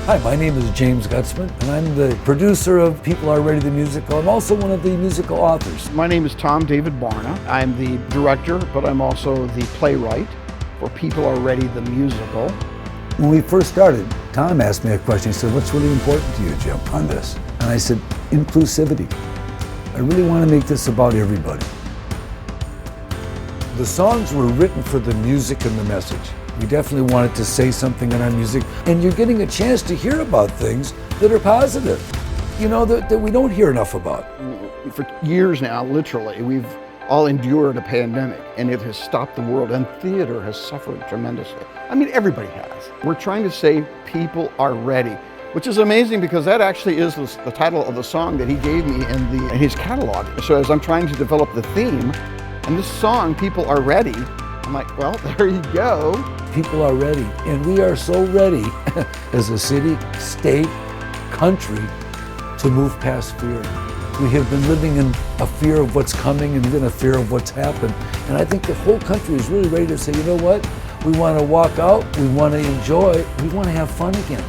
Hi, my name is James Gutzman, and I'm the producer of People Are Ready the Musical. I'm also one of the musical authors. My name is Tom David Barna. I'm the director, but I'm also the playwright for People Are Ready the Musical. When we first started, Tom asked me a question. He said, "What's really important to you, Jim, on this?" And I said, "Inclusivity. I really want to make this about everybody." The songs were written for the music and the message. We definitely wanted to say something in our music, and you're getting a chance to hear about things that are positive, you know, that we don't hear enough about. For years now, literally, we've all endured a pandemic, and it has stopped the world, and theater has suffered tremendously. I mean, everybody has. We're trying to say people are ready, which is amazing because that actually is the title of the song that he gave me in his catalog. So as I'm trying to develop the theme, and this song, People Are Ready, I'm like, well, there you go. People are ready, and we are so ready as a city, state, country to move past fear. We have been living in a fear of what's coming and even a fear of what's happened. And I think the whole country is really ready to say, you know what? We want to walk out, we want to enjoy, we want to have fun again,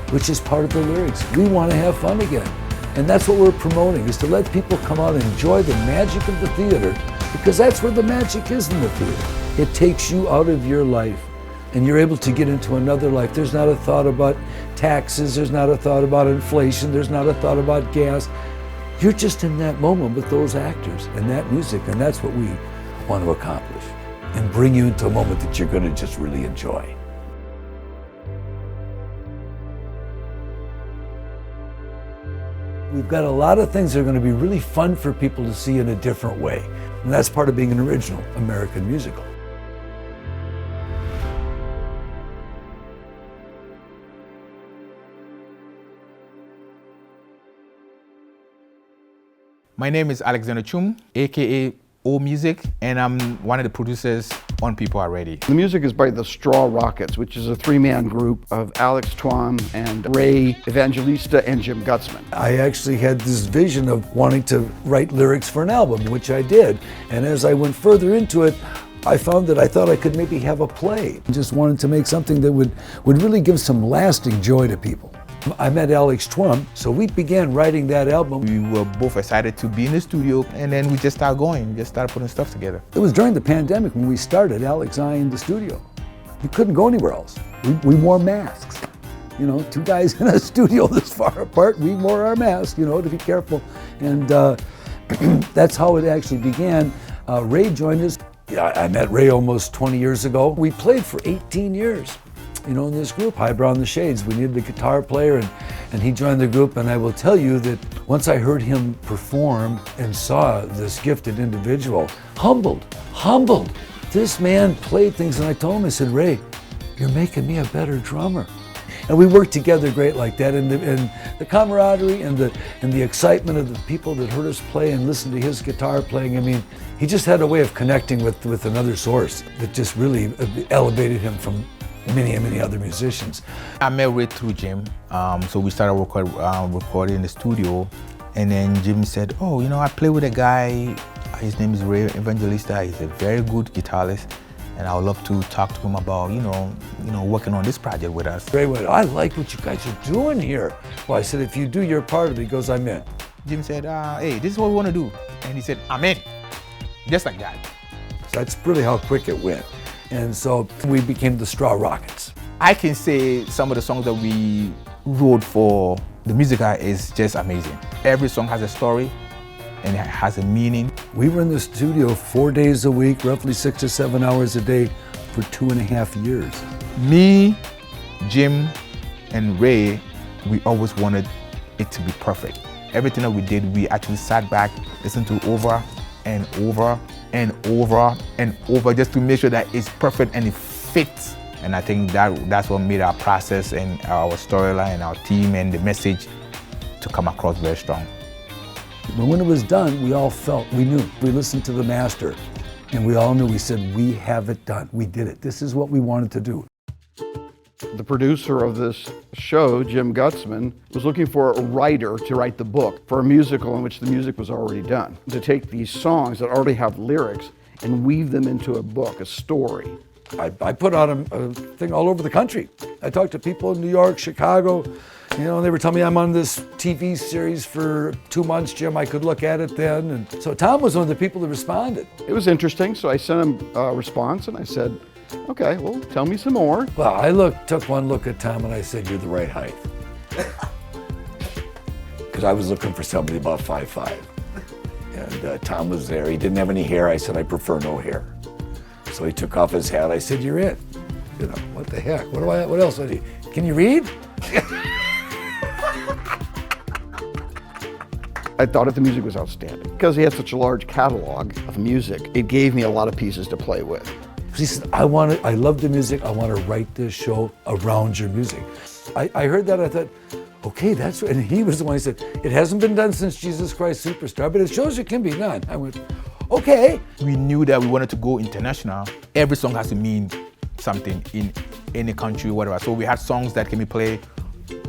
which is part of the lyrics. We want to have fun again. And that's what we're promoting, is to let people come out and enjoy the magic of the theater, because that's where the magic is in the theater. It takes you out of your life, and you're able to get into another life. There's not a thought about taxes, there's not a thought about inflation, there's not a thought about gas. You're just in that moment with those actors and that music, and that's what we want to accomplish, and bring you into a moment that you're going to just really enjoy. We've got a lot of things that are going to be really fun for people to see in a different way, and that's part of being an original American musical. My name is Alexander Chum, aka O Music, and I'm one of the producers on People Are Ready. The music is by the Straw Rockets, which is a three-man group of Alex Twom and Ray Evangelista and Jim Gutzman. I actually had this vision of wanting to write lyrics for an album, which I did. And as I went further into it, I found that I thought I could maybe have a play. I just wanted to make something that would really give some lasting joy to people. I met Alex Twom, so we began writing that album. We were both excited to be in the studio, and then we just started going, just started putting stuff together. It was during the pandemic when we started, Alex and I, in the studio. You couldn't go anywhere else. We wore masks. You know, two guys in a studio this far apart, we wore our masks, you know, to be careful. And that's how it actually began. Ray joined us. I met Ray almost 20 years ago. We played for 18 years. You know, in this group, Highbrow and the Shades, we needed a guitar player, and he joined the group. And I will tell you that once I heard him perform and saw this gifted individual, humbled. This man played things, and I told him, I said, "Ray, you're making me a better drummer." And we worked together great like that, and the camaraderie and the excitement of the people that heard us play and listened to his guitar playing. I mean, he just had a way of connecting with another source that just really elevated him from many other musicians. I met Ray through Jim, so we started recording in the studio, and then Jim said, "Oh, you know, I play with a guy, his name is Ray Evangelista. He's a very good guitarist, and I would love to talk to him about, you know, working on this project with us." Ray went, "I like what you guys are doing here." Well, I said, "If you do your part of it," he goes, "I'm in." Jim said, "Hey, this is what we want to do," and he said, "I'm in," just like that. So that's really how quick it went. And so we became the Straw Rockets. I can say some of the songs that we wrote for the musical is just amazing. Every song has a story and it has a meaning. We were in the studio 4 days a week, roughly 6 to 7 hours a day for 2.5 years. Me, Jim, and Ray, we always wanted it to be perfect. Everything that we did, we actually sat back, listened to over and over and over and over, just to make sure that it's perfect and it fits. And I think that's what made our process and our storyline and our team and the message to come across very strong. But when it was done, we all felt, we knew. We listened to the master, and we all knew. We said, "We have it done. We did it. This is what we wanted to do." The producer of this show, Jim Gutzman, was looking for a writer to write the book for a musical in which the music was already done. To take these songs that already have lyrics and weave them into a book, a story. I put out a thing all over the country. I talked to people in New York, Chicago, you know, and they were telling me I'm on this TV series for 2 months, Jim. I could look at it then. And so Tom was one of the people that responded. It was interesting, so I sent him a response and I said, okay, well, tell me some more. Well, I took one look at Tom and I said, you're the right height. Because I was looking for somebody about 5'5". And Tom was there. He didn't have any hair. I said, I prefer no hair. So he took off his hat. I said, you're in. You know, what the heck? What else do I need? Can you read? I thought that the music was outstanding. Because he had such a large catalog of music, it gave me a lot of pieces to play with. He said, I love the music. I want to write this show around your music. I heard that. I thought, okay, that's right. And he was the one who said, it hasn't been done since Jesus Christ Superstar, but it shows it can be done. I went, okay. We knew that we wanted to go international. Every song has to mean something in any country, whatever. So we had songs that can be played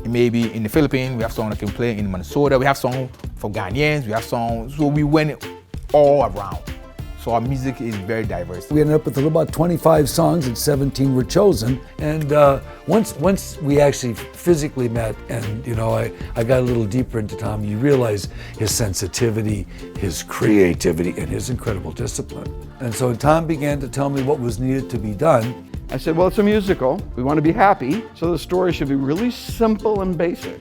maybe in the Philippines. We have songs that can play in Minnesota. We have songs for Ghanaians. We have songs. So we went all around. So our music is very diverse. We ended up with about 25 songs and 17 were chosen. And once we actually physically met and, you know, I got a little deeper into Tom, you realize his sensitivity, his creativity, and his incredible discipline. And so Tom began to tell me what was needed to be done. I said, well, it's a musical. We want to be happy. So the story should be really simple and basic.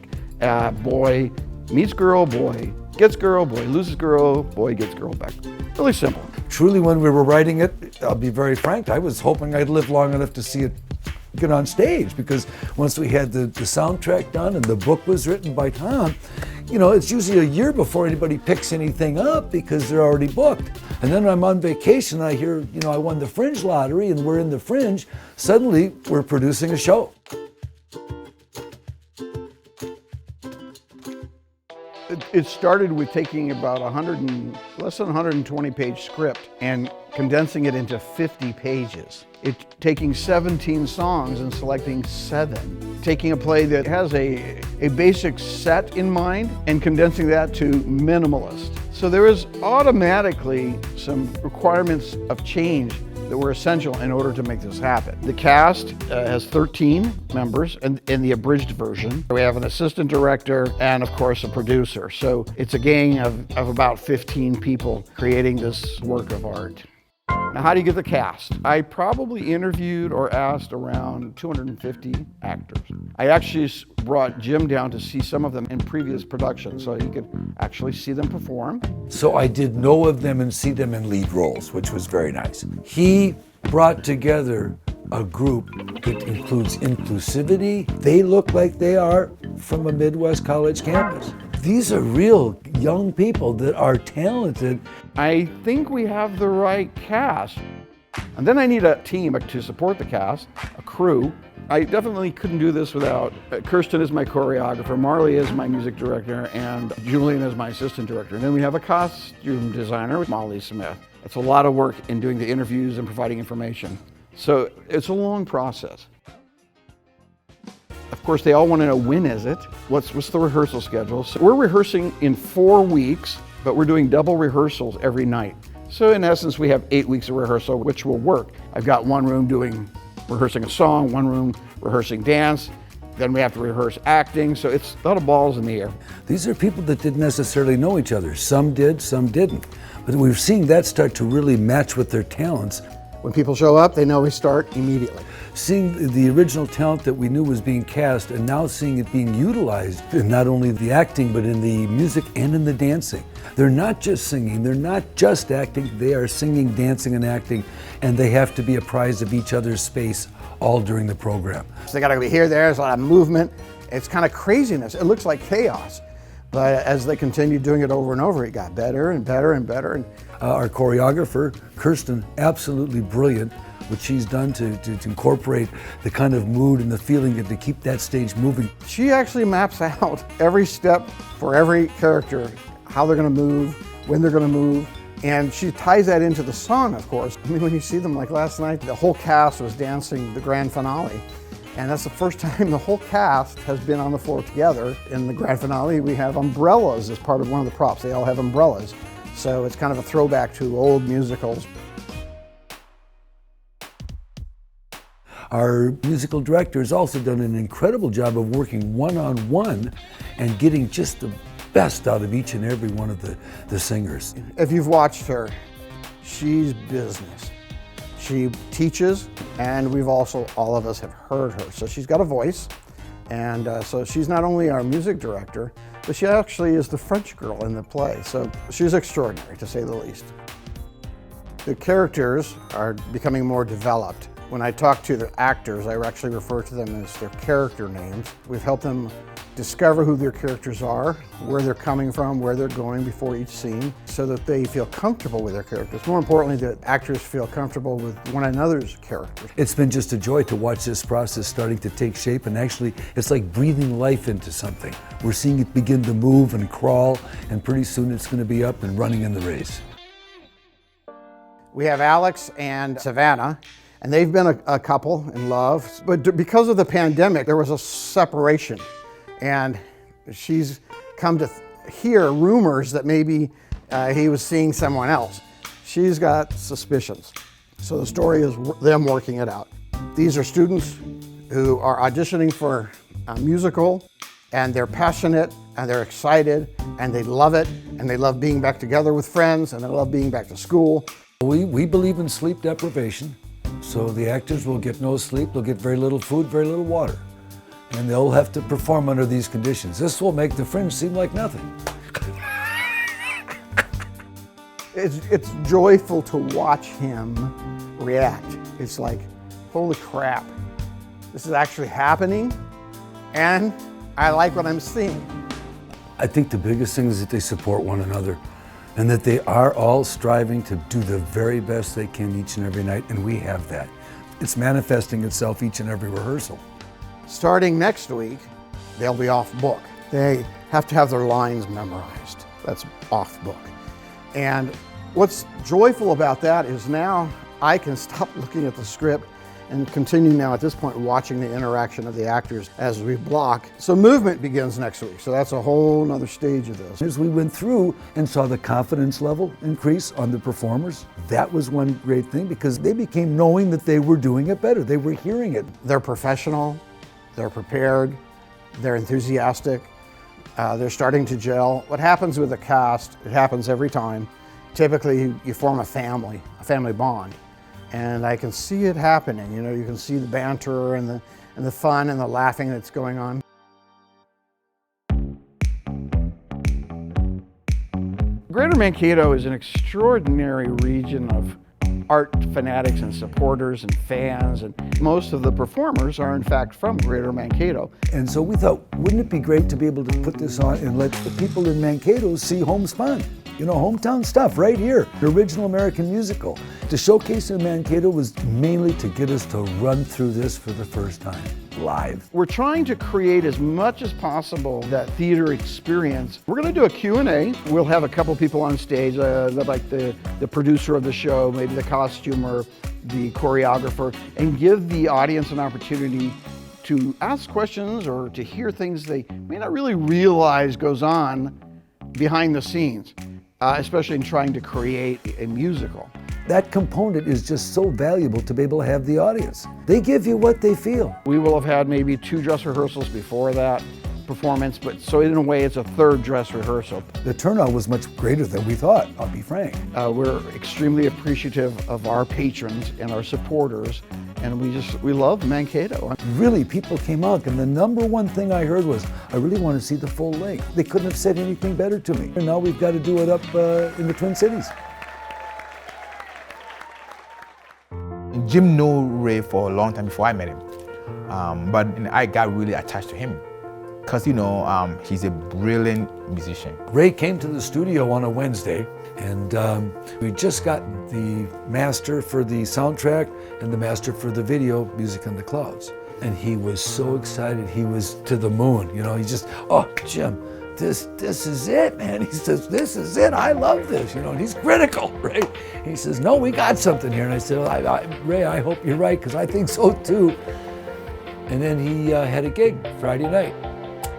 Boy meets girl, boy gets girl, boy loses girl, boy gets girl back. Really simple. Truly, when we were writing it, I'll be very frank, I was hoping I'd live long enough to see it get on stage, because once we had the soundtrack done and the book was written by Tom, you know, it's usually a year before anybody picks anything up because they're already booked. And then when I'm on vacation, I hear, you know, I won the Fringe lottery and we're in the Fringe. Suddenly, we're producing a show. It started with taking about less than 120 page script and condensing it into 50 pages. Taking 17 songs and selecting 7. Taking a play that has a basic set in mind and condensing that to minimalist. So there was automatically some requirements of change that were essential in order to make this happen. The cast has 13 members in the abridged version. We have an assistant director and, of course, a producer. So it's a gang of about 15 people creating this work of art. Now, how do you get the cast? I probably interviewed or asked around 250 actors. I actually brought Jim down to see some of them in previous productions so he could actually see them perform. So I did know of them and see them in lead roles, which was very nice. He brought together a group that includes inclusivity. They look like they are from a Midwest college campus. These are real young people that are talented. I think we have the right cast. And then I need a team to support the cast, a crew. I definitely couldn't do this without Kirsten is my choreographer, Marley is my music director, and Julian is my assistant director. And then we have a costume designer, Molly Smith. It's a lot of work in doing the interviews and providing information. So it's a long process. Of course, they all want to know, when is it? What's the rehearsal schedule? So we're rehearsing in 4 weeks, but we're doing double rehearsals every night. So in essence, we have 8 weeks of rehearsal, which will work. I've got one room rehearsing a song, one room rehearsing dance, then we have to rehearse acting, so it's a lot of balls in the air. These are people that didn't necessarily know each other. Some did, some didn't. But we're seeing that start to really match with their talents. When people show up, they know we start immediately. Seeing the original talent that we knew was being cast and now seeing it being utilized in not only the acting, but in the music and in the dancing. They're not just singing, they're not just acting, they are singing, dancing, and acting, and they have to be apprised of each other's space all during the program. So they gotta be here, there's a lot of movement. It's kind of craziness. It looks like chaos. But as they continued doing it over and over, it got better and better and better. Our choreographer, Kirsten, absolutely brilliant, what she's done to incorporate the kind of mood and the feeling and to keep that stage moving. She actually maps out every step for every character, how they're gonna move, when they're gonna move, and she ties that into the song, of course. I mean, when you see them, like last night, the whole cast was dancing the grand finale. And that's the first time the whole cast has been on the floor together. In the grand finale, we have umbrellas as part of one of the props. They all have umbrellas. So it's kind of a throwback to old musicals. Our musical director has also done an incredible job of working one-on-one and getting just the best out of each and every one of the singers. If you've watched her, she's business. She teaches, and we've also, all of us have heard her. So she's got a voice, and so she's not only our music director, but she actually is the French girl in the play. So she's extraordinary, to say the least. The characters are becoming more developed. When I talk to the actors, I actually refer to them as their character names. We've helped them discover who their characters are, where they're coming from, where they're going before each scene, so that they feel comfortable with their characters. More importantly, that actors feel comfortable with one another's characters. It's been just a joy to watch this process starting to take shape, and actually it's like breathing life into something. We're seeing it begin to move and crawl, and pretty soon it's going to be up and running in the race. We have Alex and Savannah, and they've been a couple in love, but because of the pandemic, there was a separation, and she's come to hear rumors that maybe he was seeing someone else. She's got suspicions, so the story is them working it out. These are students who are auditioning for a musical, and they're passionate, and they're excited, and they love it, and they love being back together with friends, and they love being back to school. We believe in sleep deprivation, so the actors will get no sleep, they'll get very little food, very little water, and they'll have to perform under these conditions. This will make the Fringe seem like nothing. It's joyful to watch him react. It's like, holy crap, this is actually happening, and I like what I'm seeing. I think the biggest thing is that they support one another, and that they are all striving to do the very best they can each and every night, and we have that. It's manifesting itself each and every rehearsal. Starting next week, they'll be off book. They have to have their lines memorized. That's off book. And what's joyful about that is now I can stop looking at the script and continue now at this point watching the interaction of the actors as we block. So movement begins next week, so that's a whole nother stage of this. As we went through and saw the confidence level increase on the performers, that was one great thing, because they became knowing that they were doing it better. They were hearing it. They're professional, they're prepared, they're enthusiastic, they're starting to gel. What happens with a cast, it happens every time. Typically you form a family bond. And I can see it happening. You know, you can see the banter and the fun and the laughing that's going on. Greater Mankato is an extraordinary region of art fanatics and supporters and fans, and most of the performers are in fact from Greater Mankato. And so we thought, wouldn't it be great to be able to put this on and let the people in Mankato see homespun? You know, hometown stuff right here, the original American musical. To showcase in Mankato was mainly to get us to run through this for the first time, live. We're trying to create as much as possible that theater experience. We're going to do a Q&A. We'll have a couple people on stage, like the producer of the show, maybe the costumer, the choreographer, and give the audience an opportunity to ask questions or to hear things they may not really realize goes on behind the scenes. Especially in trying to create a musical. That component is just so valuable to be able to have the audience. They give you what they feel. We will have had maybe 2 dress rehearsals before that performance, but so in a way it's a 3rd dress rehearsal. The turnout was much greater than we thought, I'll be frank. We're extremely appreciative of our patrons and our supporters, and we love Mankato. Really, people came out, and the number one thing I heard was, I really want to see the full length. They couldn't have said anything better to me. And now we've got to do it up in the Twin Cities. Jim knew Ray for a long time before I met him, but I got really attached to him because, you know, he's a brilliant musician. Ray came to the studio on a Wednesday, and we just got the master for the soundtrack and the master for the video, Music in the Clouds. And he was so excited, he was to the moon. You know, he just, oh, Jim, this is it, man. He says, this is it, I love this, you know, and he's critical, right? He says, no, we got something here. And I said, Ray, I hope you're right, because I think so too. And then he had a gig Friday night.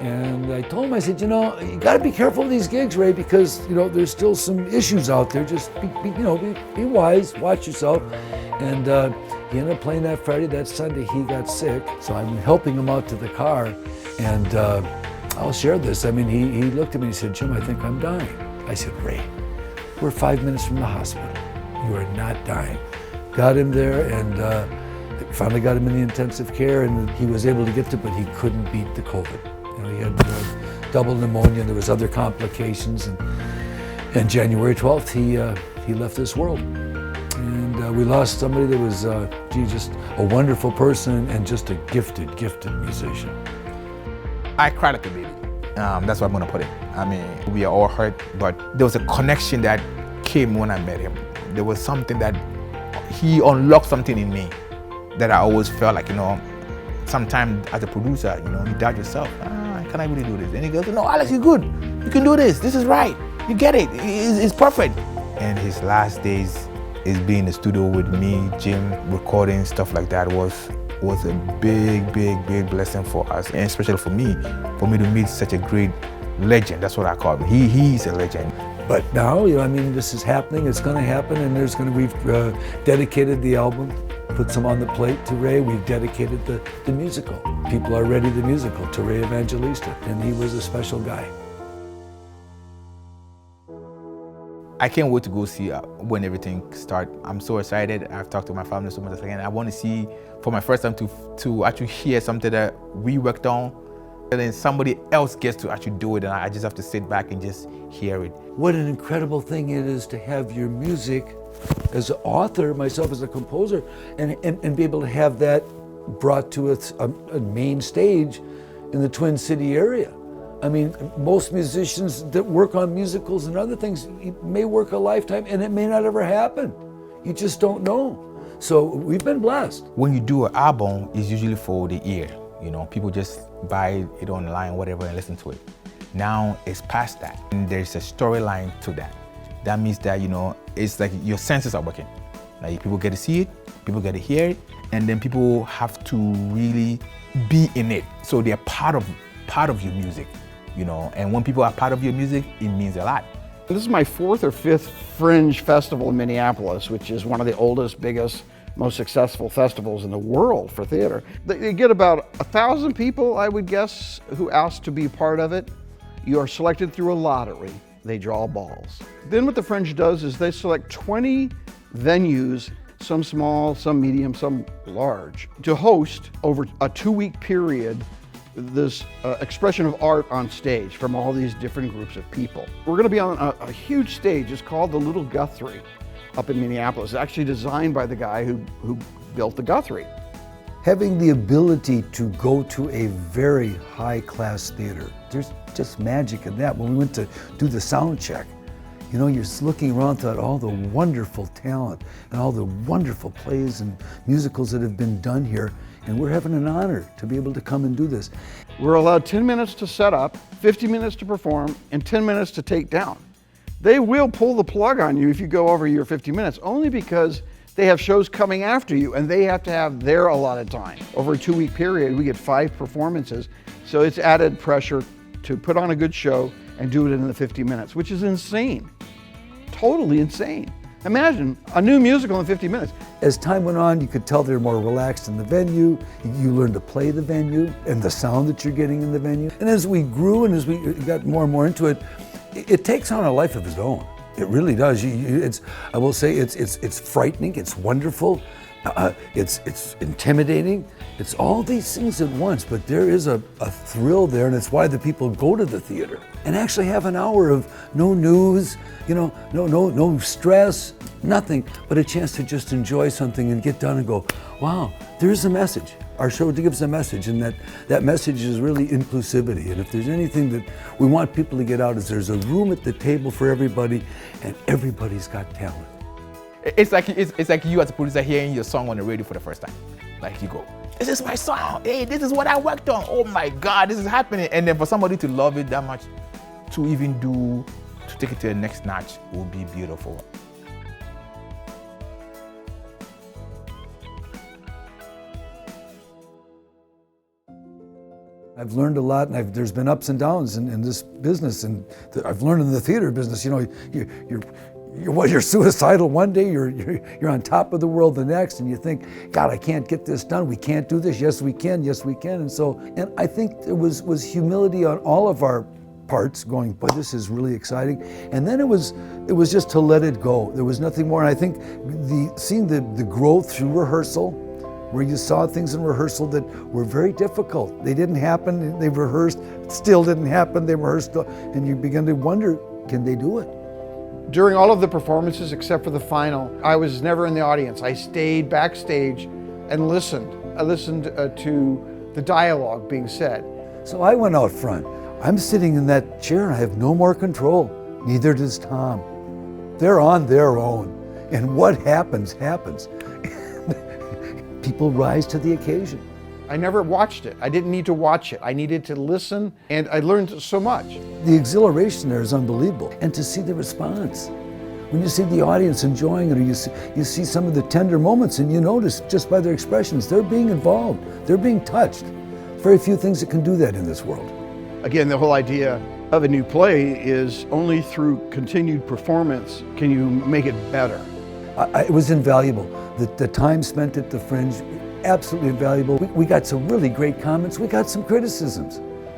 And I told him, I said, you know, you got to be careful with these gigs, Ray, because, you know, there's still some issues out there. Just be wise, watch yourself. And He ended up playing that Friday. That Sunday he got sick, so I'm helping him out to the car, and I'll share this. I mean, he looked at me and he said, "Jim, I think I'm dying." I said, "Ray, we're 5 minutes from the hospital. You are not dying." Got him there, and finally got him in the intensive care, and he was able to get to, but he couldn't beat the COVID. You know, he had double pneumonia, and there was other complications, and January 12th, he left this world. And we lost somebody that was, just a wonderful person and just a gifted musician. I cried like a baby. That's what I'm gonna put it. I mean, we are all hurt, but there was a connection that came when I met him. There was something that he unlocked something in me that I always felt like, sometimes as a producer, you doubt yourself. Can I really do this? And he goes, "No, Alex, you're good. You can do this. This is right. You get it. It's perfect." And his last days is being in the studio with me, Jim, recording stuff like that was a big blessing for us, and especially for me to meet such a great legend. That's what I call him. He's a legend. But now, this is happening. It's going to happen, and we've dedicated the album, put some on the plate to Ray. We've dedicated the musical. People Are Ready, the musical, to Ray Evangelista, and he was a special guy. I can't wait to go see when everything starts. I'm so excited. I've talked to my family so much again. I want to see for my first time to actually hear something that we worked on, and then somebody else gets to actually do it, and I just have to sit back and just hear it. What an incredible thing it is to have your music as an author, myself as a composer, and be able to have that brought to a main stage in the Twin City area. I mean, most musicians that work on musicals and other things may work a lifetime, and it may not ever happen. You just don't know. So we've been blessed. When you do an album, it's usually for the ear. People just buy it online, whatever, and listen to it. Now it's past that, and there's a storyline to that. That means that, it's like your senses are working. Like people get to see it, people get to hear it, and then people have to really be in it. So they're part of your music. And when people are part of your music, it means a lot. This is my 4th or 5th Fringe Festival in Minneapolis, which is one of the oldest, biggest, most successful festivals in the world for theater. They get about 1,000 people, I would guess, who ask to be part of it. You are selected through a lottery. They draw balls. Then what the Fringe does is they select 20 venues, some small, some medium, some large, to host over a 2-week period this expression of art on stage from all these different groups of people. We're going to be on a huge stage. It's called the Little Guthrie up in Minneapolis. It's actually designed by the guy who built the Guthrie. Having the ability to go to a very high-class theater, there's just magic in that. When we went to do the sound check, you're looking around at all the wonderful talent and all the wonderful plays and musicals that have been done here, and we're having an honor to be able to come and do this. We're allowed 10 minutes to set up, 50 minutes to perform, and 10 minutes to take down. They will pull the plug on you if you go over your 50 minutes, only because they have shows coming after you, and they have to have their allotted time. Over a 2-week period, we get 5 performances, so it's added pressure to put on a good show and do it in the 50 minutes, which is insane. Totally insane. Imagine a new musical in 50 minutes. As time went on, you could tell they're more relaxed in the venue. You learn to play the venue and the sound that you're getting in the venue. And as we grew and as we got more and more into it, it takes on a life of its own. It really does. I will say it's frightening, it's wonderful, it's intimidating. It's all these things at once, but there is a thrill there, and it's why the people go to the theater and actually have an hour of no news, no stress, nothing, but a chance to just enjoy something and get done and go, wow, there's a message. Our show gives a message, and that message is really inclusivity. And if there's anything that we want people to get out, is there's a room at the table for everybody, and everybody's got talent. It's like you as a producer hearing your song on the radio for the first time. Like you go, this is my song. Hey, this is what I worked on. Oh my God, this is happening. And then for somebody to love it that much, to take it to the next notch will be beautiful. I've learned a lot, and there's been ups and downs in this business, and I've learned in the theater business, you're you're suicidal one day, you're on top of the world the next, and you think, God, I can't get this done. We can't do this. Yes, we can. Yes, we can. And I think there was humility on all of our parts, going, boy, this is really exciting. And then it was just to let it go. There was nothing more. And I think seeing the growth through rehearsal, where you saw things in rehearsal that were very difficult. They didn't happen. They rehearsed. It still didn't happen. They rehearsed, and you began to wonder, can they do it? During all of the performances, except for the final, I was never in the audience. I stayed backstage and listened. I listened to the dialogue being said. So I went out front. I'm sitting in that chair and I have no more control. Neither does Tom. They're on their own. And what happens, happens. People rise to the occasion. I never watched it. I didn't need to watch it. I needed to listen, and I learned so much. The exhilaration there is unbelievable. And to see the response. When you see the audience enjoying it, or you see some of the tender moments, and you notice just by their expressions, they're being involved, they're being touched. Very few things that can do that in this world. Again, the whole idea of a new play is only through continued performance can you make it better. It was invaluable. The time spent at the Fringe, absolutely invaluable. We got some really great comments. We got some criticisms.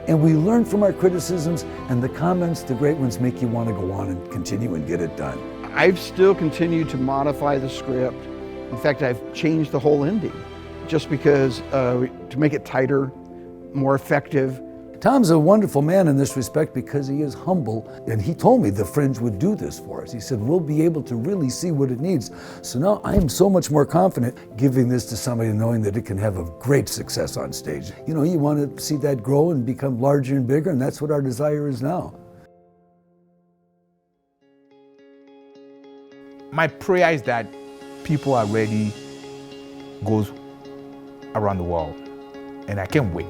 And we learned from our criticisms, and the comments, the great ones, make you want to go on and continue and get it done. I've still continued to modify the script. In fact, I've changed the whole ending just because to make it tighter, more effective. Tom's a wonderful man in this respect because he is humble, and he told me the Fringe would do this for us. He said, we'll be able to really see what it needs. So now I am so much more confident giving this to somebody, knowing that it can have a great success on stage. You know, you want to see that grow and become larger and bigger, and that's what our desire is now. My prayer is that people are ready goes around the world, and I can't wait.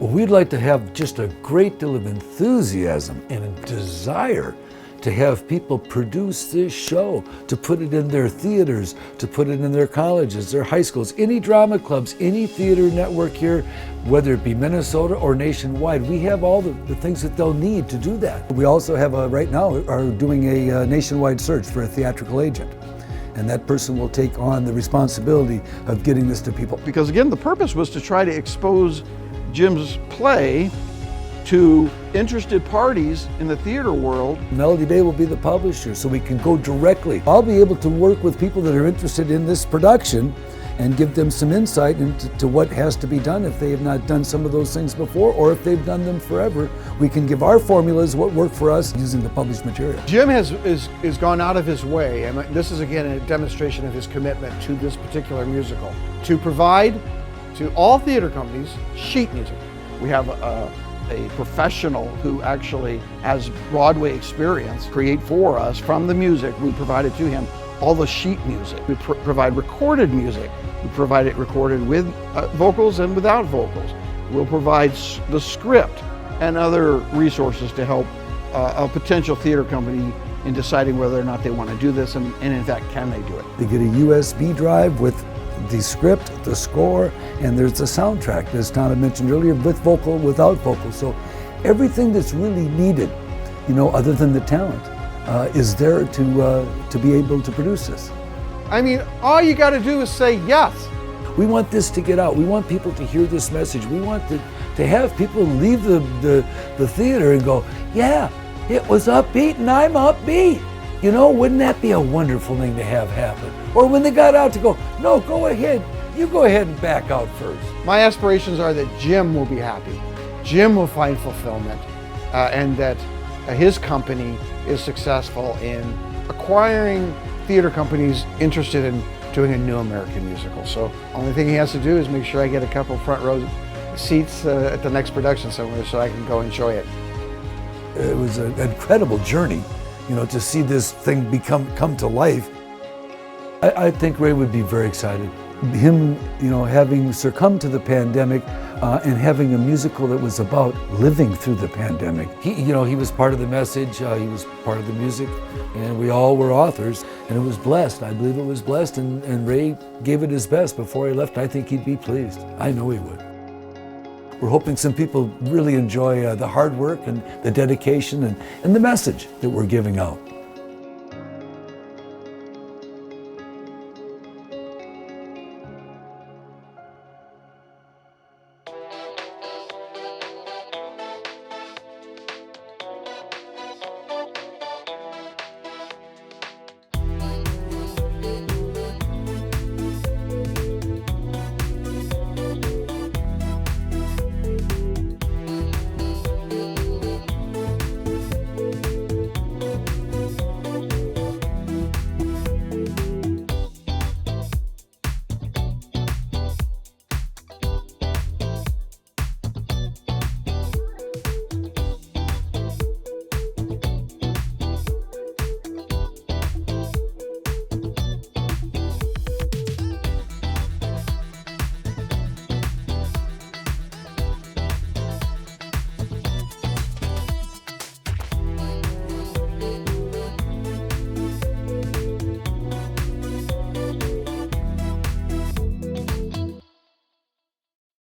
Well, we'd like to have just a great deal of enthusiasm and a desire to have people produce this show, to put it in their theaters, to put it in their colleges, their high schools, any drama clubs, any theater network here, whether it be Minnesota or nationwide. We have all the things that they'll need to do that. We also have, right now, are doing a nationwide search for a theatrical agent. And that person will take on the responsibility of getting this to people. Because again, the purpose was to try to expose Jim's play to interested parties in the theater world. Melody Bay will be the publisher, so we can go directly. I'll be able to work with people that are interested in this production and give them some insight into what has to be done if they have not done some of those things before, or if they've done them forever. We can give our formulas, what work for us, using the published material. Jim has gone out of his way, and this is again a demonstration of his commitment to this particular musical, to provide to all theater companies sheet music. We have a professional who actually has Broadway experience create for us from the music. We provide it to him, all the sheet music. We provide recorded music. We provide it recorded with vocals and without vocals. We'll provide the script and other resources to help a potential theater company in deciding whether or not they want to do this, and in fact, can they do it. They get a USB drive with the script, the score, and there's the soundtrack, as Tom had mentioned earlier, with vocal, without vocal. So everything that's really needed, you know, other than the talent, is there to be able to produce this. I mean, all you got to do is say yes. We want this to get out. We want people to hear this message. We want to have people leave the theater and go, yeah, it was upbeat and I'm upbeat. You know, wouldn't that be a wonderful thing to have happen? Or when they got out to go, no, go ahead. You go ahead and back out first. My aspirations are that Jim will be happy. Jim will find fulfillment, and that his company is successful in acquiring theater companies interested in doing a new American musical. So the only thing he has to do is make sure I get a couple front row seats at the next production somewhere so I can go enjoy it. It was an incredible journey, you know, to see this thing come to life. I think Ray would be very excited. Him, you know, having succumbed to the pandemic and having a musical that was about living through the pandemic. He was part of the message, he was part of the music, and we all were authors, and it was blessed. I believe it was blessed, and Ray gave it his best. Before he left, I think he'd be pleased. I know he would. We're hoping some people really enjoy the hard work and the dedication and the message that we're giving out.